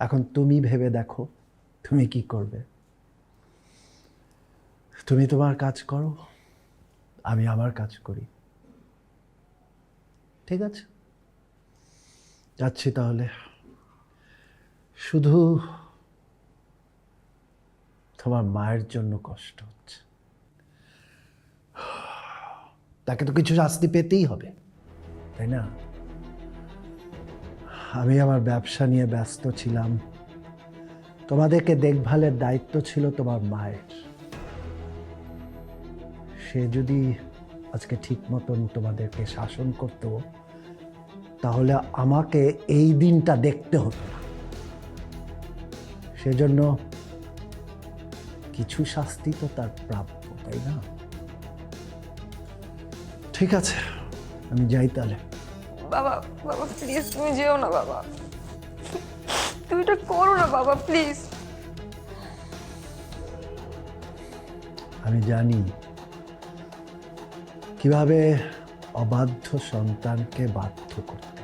এখন তুমি ভেবে দেখো তুমি কি করবে। তুমি তোমার কাজ করো, আমি আমার কাজ করি। ঠিক আছে, যাচ্ছি তাহলে। শুধু তোমার মায়ের জন্য কষ্ট হচ্ছে। তাকে তো কিছু শাস্তি পেতেই হবে, তাই না? আমি আমার ব্যবসা নিয়ে ব্যস্ত ছিলাম, তোমাদেরকে দেখভালের দায়িত্ব ছিল তোমার মায়ের। সে যদি আজকে ঠিক মতন তোমাদেরকে শাসন করতো, তাহলে আমাকে এই দিনটা দেখতে হতো না। সেজন্য কিছু শাস্তি তো তার প্রাপ্য, তাই না? ঠিক আছে, আমি যাই তাহলে। বাবা বাবা প্লিজ তুমি যেও না বাবা, তুমি এটা করো না বাবা প্লিজ। আমি জানি কিভাবে অবাধ্য সন্তানকে বাধ্য করতে